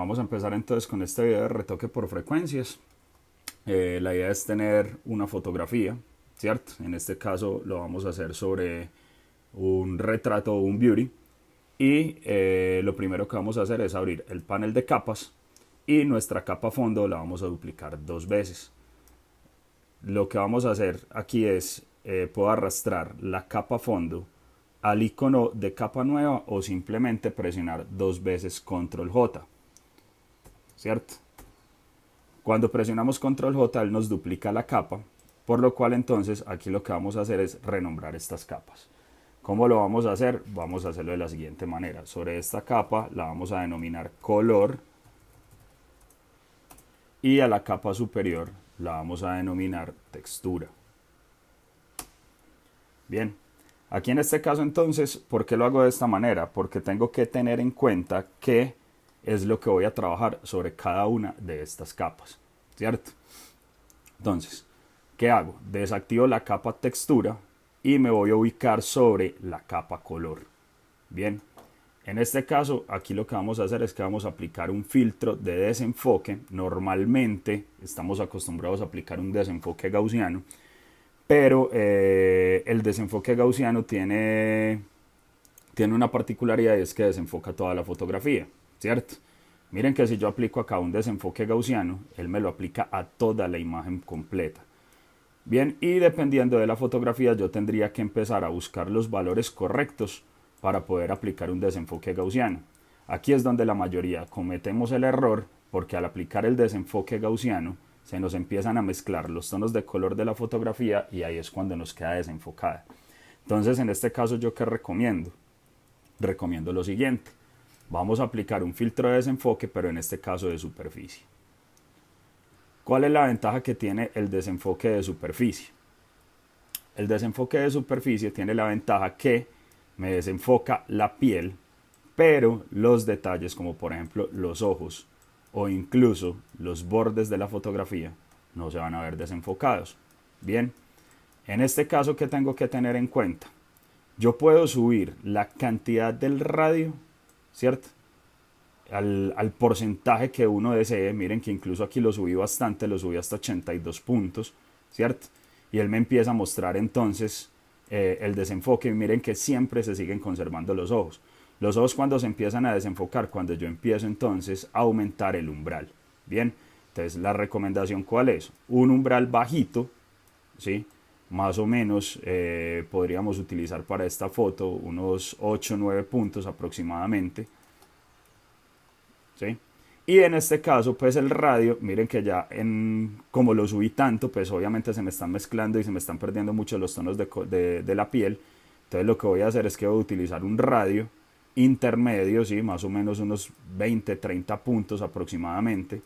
vamos a empezar entonces con este video de retoque por frecuencias. La idea es tener una fotografía, ¿cierto? En este caso lo vamos a hacer sobre un retrato o un beauty. Y lo primero que vamos a hacer es abrir el panel de capas y nuestra capa fondo la vamos a duplicar 2 veces. Lo que vamos a hacer aquí es, puedo arrastrar la capa fondo al icono de capa nueva o simplemente presionar 2 veces control J, ¿cierto? Cuando presionamos control J, él nos duplica la capa, por lo cual entonces aquí lo que vamos a hacer es renombrar estas capas. ¿Cómo lo vamos a hacer? Vamos a hacerlo de la siguiente manera. Sobre esta capa la vamos a denominar color y a la capa superior la vamos a denominar textura. Bien, aquí en este caso entonces, ¿por qué lo hago de esta manera? Porque tengo que tener en cuenta qué es lo que voy a trabajar sobre cada una de estas capas, ¿cierto? Entonces, ¿qué hago? Desactivo la capa textura y me voy a ubicar sobre la capa color. Bien, en este caso aquí lo que vamos a hacer es que vamos a aplicar un filtro de desenfoque. Normalmente estamos acostumbrados a aplicar un desenfoque gaussiano, pero el desenfoque gaussiano tiene una particularidad, y es que desenfoca toda la fotografía, ¿cierto? Miren que si yo aplico acá un desenfoque gaussiano, él me lo aplica a toda la imagen completa. Bien, y dependiendo de la fotografía yo tendría que empezar a buscar los valores correctos para poder aplicar un desenfoque gaussiano. Aquí es donde la mayoría cometemos el error, porque al aplicar el desenfoque gaussiano se nos empiezan a mezclar los tonos de color de la fotografía y ahí es cuando nos queda desenfocada. Entonces, en este caso, ¿yo qué recomiendo? Recomiendo lo siguiente. Vamos a aplicar un filtro de desenfoque, pero en este caso de superficie. ¿Cuál es la ventaja que tiene el desenfoque de superficie? El desenfoque de superficie tiene la ventaja que me desenfoca la piel, pero los detalles, como por ejemplo los ojos o incluso los bordes de la fotografía, no se van a ver desenfocados. Bien, en este caso, ¿qué tengo que tener en cuenta? Yo puedo subir la cantidad del radio, ¿cierto? Al porcentaje que uno desee. Miren que incluso aquí lo subí bastante, lo subí hasta 82 puntos, ¿cierto? Y él me empieza a mostrar entonces el desenfoque. Y miren que siempre se siguen conservando los ojos. Los ojos cuando se empiezan a desenfocar, cuando yo empiezo entonces a aumentar el umbral. Bien, entonces la recomendación ¿cuál es? Un umbral bajito, ¿sí? Más o menos podríamos utilizar para esta foto unos 8 o 9 puntos aproximadamente, ¿sí? Y en este caso pues el radio, miren que ya como lo subí tanto, pues obviamente se me están mezclando y se me están perdiendo mucho los tonos de la piel. Entonces lo que voy a hacer es que voy a utilizar un radio intermedio, ¿sí? Más o menos unos 20-30 puntos aproximadamente.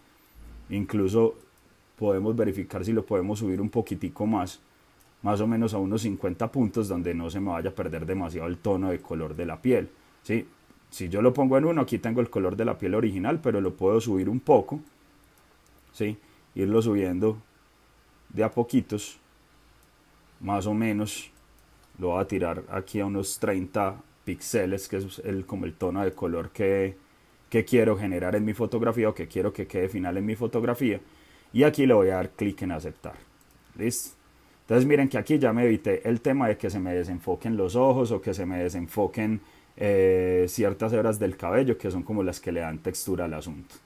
Incluso podemos verificar si lo podemos subir un poquitico más o menos a unos 50 puntos, donde no se me vaya a perder demasiado el tono de color de la piel, ¿sí? Si yo lo pongo en 1, aquí tengo el color de la piel original, pero lo puedo subir un poco, ¿sí? Irlo subiendo de a poquitos, más o menos lo voy a tirar aquí a unos 30 píxeles, que es como el tono de color que quiero generar en mi fotografía o que quiero que quede final en mi fotografía. Y aquí le voy a dar clic en aceptar. ¿Listo? Entonces miren que aquí ya me evité el tema de que se me desenfoquen los ojos o que se me desenfoquen ciertas hebras del cabello, que son como las que le dan textura al asunto.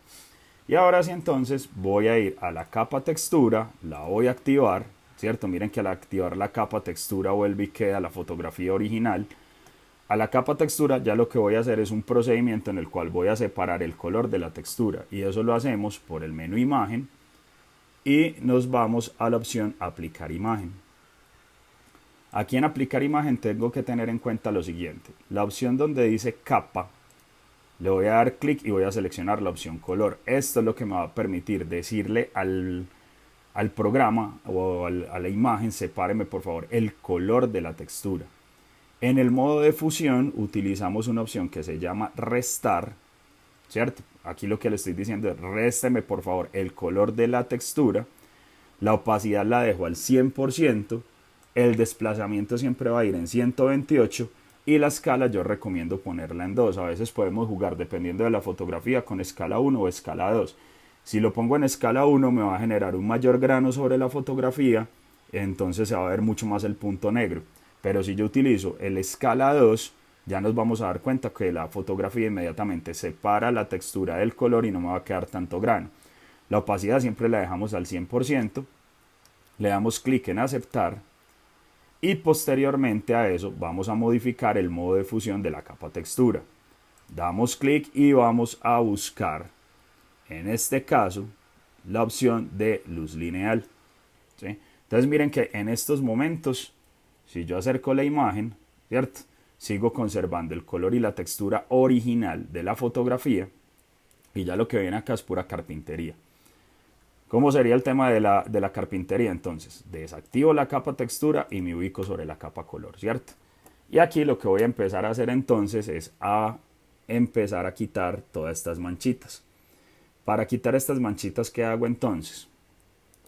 Y ahora sí, entonces voy a ir a la capa textura, la voy a activar, ¿cierto? Miren que al activar la capa textura vuelve y queda la fotografía original. A la capa textura ya lo que voy a hacer es un procedimiento en el cual voy a separar el color de la textura, y eso lo hacemos por el menú imagen y nos vamos a la opción aplicar imagen. Aquí en aplicar imagen tengo que tener en cuenta lo siguiente: la opción donde dice capa, le voy a dar clic y voy a seleccionar la opción color. Esto es lo que me va a permitir decirle al programa o a la imagen: sepáreme por favor el color de la textura. En el modo de fusión utilizamos una opción que se llama restar, ¿cierto? Aquí lo que le estoy diciendo es: résteme por favor el color de la textura. La opacidad la dejo al 100%, el desplazamiento siempre va a ir en 128 Y la escala yo recomiendo ponerla en 2. A veces podemos jugar dependiendo de la fotografía con escala 1 o escala 2. Si lo pongo en escala 1 me va a generar un mayor grano sobre la fotografía, entonces se va a ver mucho más el punto negro. Pero si yo utilizo el escala 2, ya nos vamos a dar cuenta que la fotografía inmediatamente separa la textura del color y no me va a quedar tanto grano. La opacidad siempre la dejamos al 100%, le damos clic en aceptar y posteriormente a eso vamos a modificar el modo de fusión de la capa textura. Damos clic y vamos a buscar, en este caso, la opción de luz lineal. ¿Sí? Entonces miren que en estos momentos, si yo acerco la imagen, ¿cierto? Sigo conservando el color y la textura original de la fotografía y ya lo que viene acá es pura carpintería. ¿Cómo sería el tema de la carpintería entonces? Desactivo la capa textura y me ubico sobre la capa color, ¿cierto? Y aquí lo que voy a empezar a hacer entonces es empezar a quitar todas estas manchitas. Para quitar estas manchitas, ¿qué hago entonces?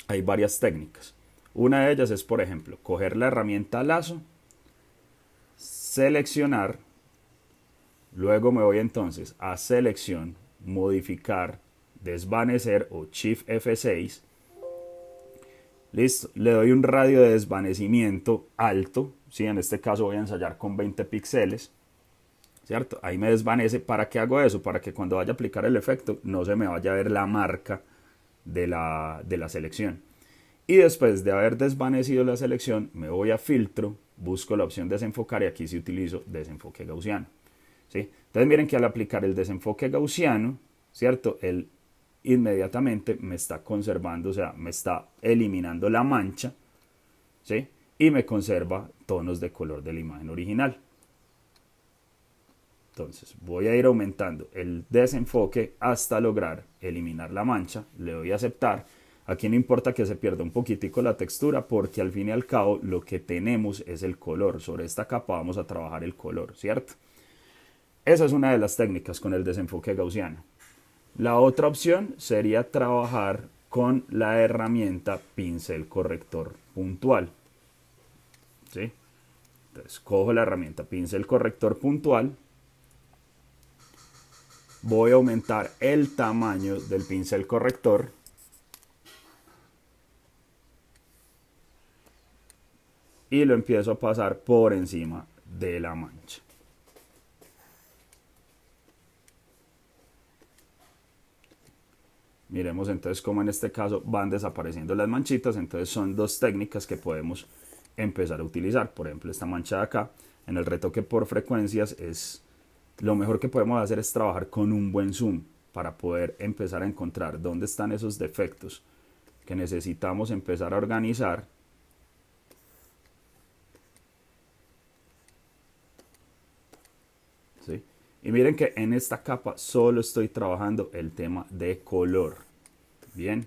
Hay varias técnicas. Una de ellas es, por ejemplo, coger la herramienta lazo, seleccionar, luego me voy entonces a selección, modificar, desvanecer o Shift F6. Listo, le doy un radio de desvanecimiento alto, ¿sí? En este caso voy a ensayar con 20 píxeles, ¿cierto? Ahí me desvanece. ¿Para qué hago eso? Para que cuando vaya a aplicar el efecto no se me vaya a ver la marca de la selección. Y después de haber desvanecido la selección, me voy a filtro, busco la opción desenfocar y aquí sí utilizo desenfoque gaussiano, ¿sí? Entonces miren que al aplicar el desenfoque gaussiano, ¿cierto? Él inmediatamente me está conservando, o sea, me está eliminando la mancha, ¿sí? Y me conserva tonos de color de la imagen original. Entonces voy a ir aumentando el desenfoque hasta lograr eliminar la mancha, le doy a aceptar. Aquí no importa que se pierda un poquitico la textura porque al fin y al cabo lo que tenemos es el color. Sobre esta capa vamos a trabajar el color, ¿cierto? Esa es una de las técnicas con el desenfoque gaussiano. La otra opción sería trabajar con la herramienta pincel corrector puntual, ¿sí? Entonces cojo la herramienta pincel corrector puntual, voy a aumentar el tamaño del pincel corrector y lo empiezo a pasar por encima de la mancha. Miremos entonces cómo en este caso van desapareciendo las manchitas. Entonces son dos técnicas que podemos empezar a utilizar. Por ejemplo, esta mancha de acá, en el retoque por frecuencias, lo mejor que podemos hacer es trabajar con un buen zoom para poder empezar a encontrar dónde están esos defectos que necesitamos empezar a organizar. ¿Sí? Y miren que en esta capa solo estoy trabajando el tema de color. Bien.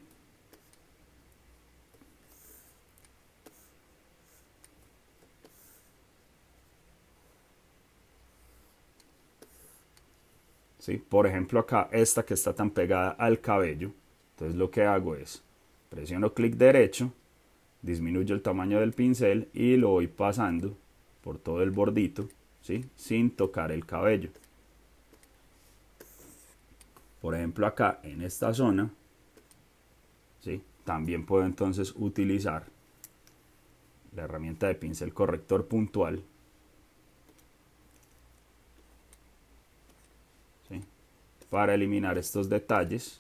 ¿Sí? Por ejemplo acá, esta que está tan pegada al cabello. Entonces lo que hago es, presiono clic derecho, disminuyo el tamaño del pincel y lo voy pasando por todo el bordito, ¿sí? Sin tocar el cabello. Por ejemplo acá en esta zona, ¿sí? También puedo entonces utilizar la herramienta de pincel corrector puntual, ¿sí? Para eliminar estos detalles.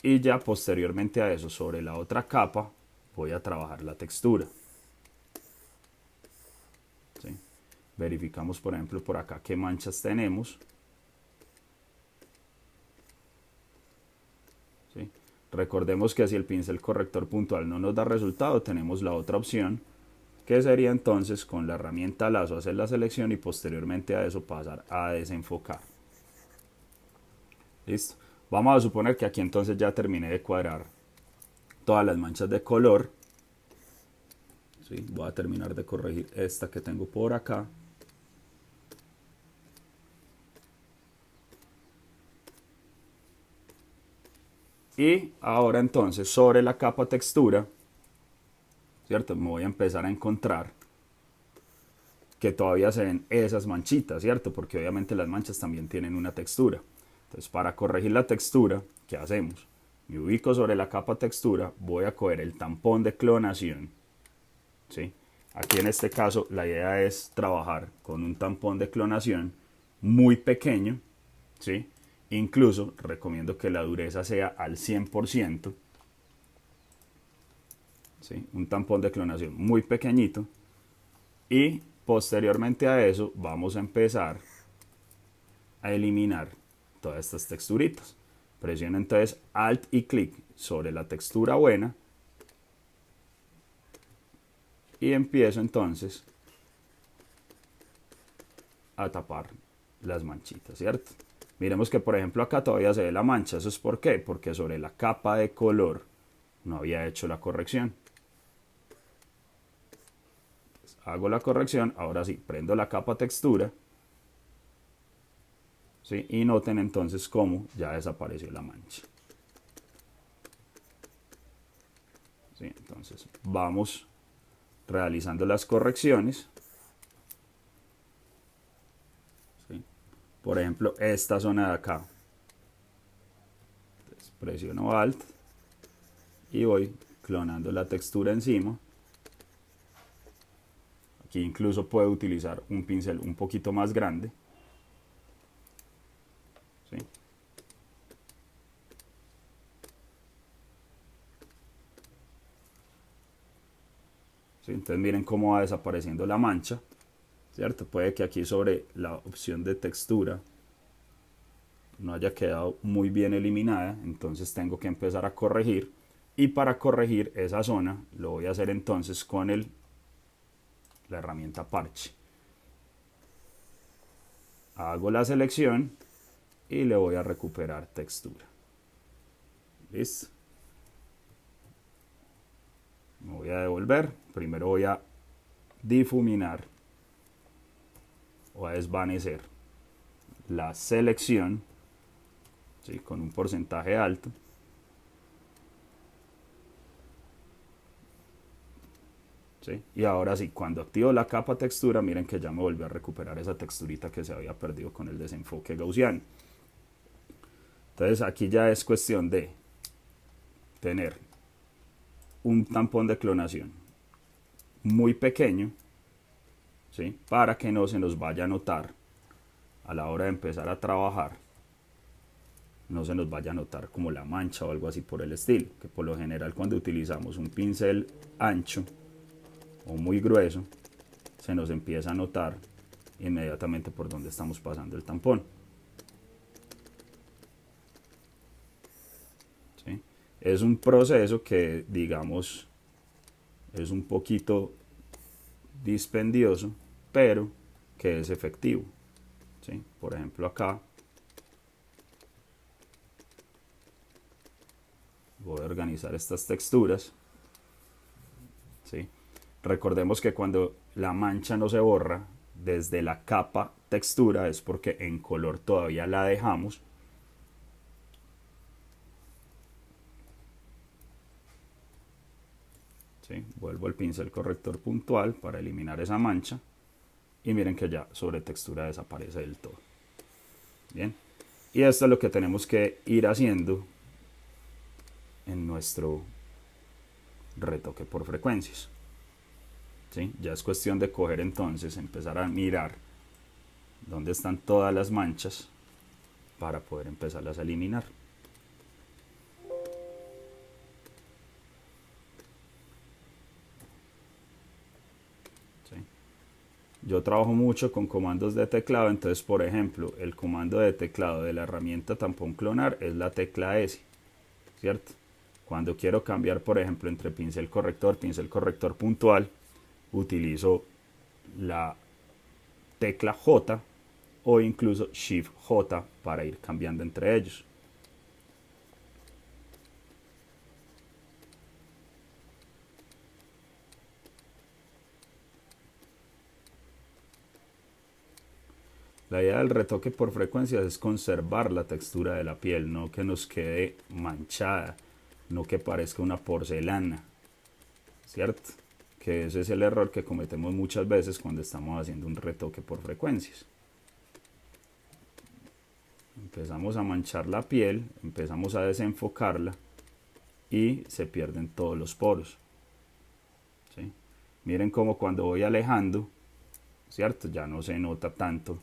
Y ya posteriormente a eso, sobre la otra capa, voy a trabajar la textura. ¿Sí? Verificamos, por ejemplo, por acá qué manchas tenemos. ¿Sí? Recordemos que si el pincel corrector puntual no nos da resultado, tenemos la otra opción, que sería entonces con la herramienta lazo hacer la selección y posteriormente a eso pasar a desenfocar. Listo. Vamos a suponer que aquí entonces ya terminé de cuadrar todas las manchas de color. ¿Sí? Voy a terminar de corregir esta que tengo por acá. Y ahora entonces sobre la capa textura, ¿cierto? Me voy a empezar a encontrar que todavía se ven esas manchitas, ¿cierto? Porque obviamente las manchas también tienen una textura. Entonces, para corregir la textura, ¿qué hacemos? Me ubico sobre la capa textura, voy a coger el tampón de clonación, ¿sí? Aquí en este caso la idea es trabajar con un tampón de clonación muy pequeño, ¿sí? Incluso recomiendo que la dureza sea al 100%, ¿sí? Un tampón de clonación muy pequeñito, y posteriormente a eso vamos a empezar a eliminar todas estas texturitas. Presiono entonces Alt y clic sobre la textura buena y empiezo entonces a tapar las manchitas, ¿cierto? Miremos que por ejemplo acá todavía se ve la mancha. ¿Eso es por qué? Porque sobre la capa de color no había hecho la corrección. Entonces, hago la corrección, ahora sí, prendo la capa textura, ¿sí? Y noten entonces cómo ya desapareció la mancha. ¿Sí? Entonces vamos realizando las correcciones. ¿Sí? Por ejemplo, esta zona de acá. Entonces, presiono Alt y voy clonando la textura encima. Aquí incluso puedo utilizar un pincel un poquito más grande. ¿Sí? ¿Sí? Entonces miren cómo va desapareciendo la mancha, ¿cierto? Puede que aquí sobre la opción de textura no haya quedado muy bien eliminada, entonces tengo que empezar a corregir, y para corregir esa zona lo voy a hacer entonces con la herramienta parche. Hago la selección y le voy a recuperar textura. ¿Listo? Me voy a devolver. Primero voy a difuminar o a desvanecer la selección, ¿sí? Con un porcentaje alto. ¿Sí? Y ahora sí, cuando activo la capa textura, miren que ya me volvió a recuperar esa texturita que se había perdido con el desenfoque gaussiano. Entonces aquí ya es cuestión de tener un tampón de clonación muy pequeño, ¿sí? Para que no se nos vaya a notar a la hora de empezar a trabajar, no se nos vaya a notar como la mancha o algo así por el estilo, que por lo general cuando utilizamos un pincel ancho o muy grueso se nos empieza a notar inmediatamente por donde estamos pasando el tampón. ¿Sí? Es un proceso que, digamos, es un poquito dispendioso, pero que es efectivo. ¿Sí? Por ejemplo, acá voy a organizar estas texturas. ¿Sí? Recordemos que cuando la mancha no se borra desde la capa textura es porque en color todavía la dejamos. ¿Sí? Vuelvo al pincel corrector puntual para eliminar esa mancha y miren que ya sobre textura desaparece del todo. Bien, y esto es lo que tenemos que ir haciendo en nuestro retoque por frecuencias. ¿Sí? Ya es cuestión de coger entonces, empezar a mirar dónde están todas las manchas para poder empezarlas a eliminar. ¿Sí? Yo trabajo mucho con comandos de teclado, entonces por ejemplo el comando de teclado de la herramienta tampón clonar es la tecla S, ¿cierto? Cuando quiero cambiar por ejemplo entre pincel corrector puntual, utilizo la tecla J o incluso Shift J para ir cambiando entre ellos. La idea del retoque por frecuencias es conservar la textura de la piel, no que nos quede manchada, no que parezca una porcelana, ¿cierto? que ese es el error que cometemos muchas veces cuando estamos haciendo un retoque por frecuencias. Empezamos a manchar la piel, empezamos a desenfocarla y se pierden todos los poros. ¿Sí? Miren cómo cuando voy alejando, ¿cierto? Ya no se nota tanto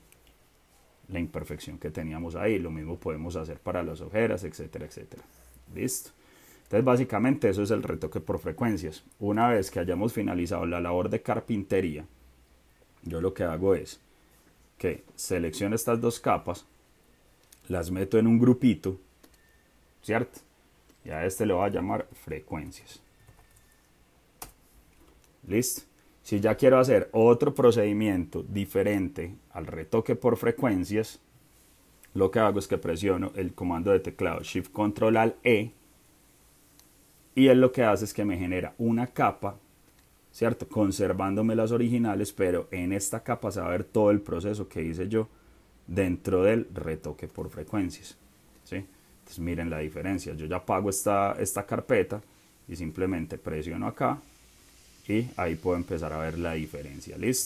la imperfección que teníamos ahí. Lo mismo podemos hacer para las ojeras, etcétera, etcétera. ¿Listo? Entonces básicamente eso es el retoque por frecuencias. Una vez que hayamos finalizado la labor de carpintería, yo lo que hago es que selecciono estas dos capas, las meto en un grupito, ¿cierto? Y a este le voy a llamar frecuencias. ¿Listo? Si ya quiero hacer otro procedimiento diferente al retoque por frecuencias, lo que hago es que presiono el comando de teclado Shift Control Alt E, y él lo que hace es que me genera una capa, ¿cierto? Conservándome las originales, pero en esta capa se va a ver todo el proceso que hice yo dentro del retoque por frecuencias, ¿sí? Entonces miren la diferencia. Yo ya apago esta carpeta y simplemente presiono acá y ahí puedo empezar a ver la diferencia. Listo.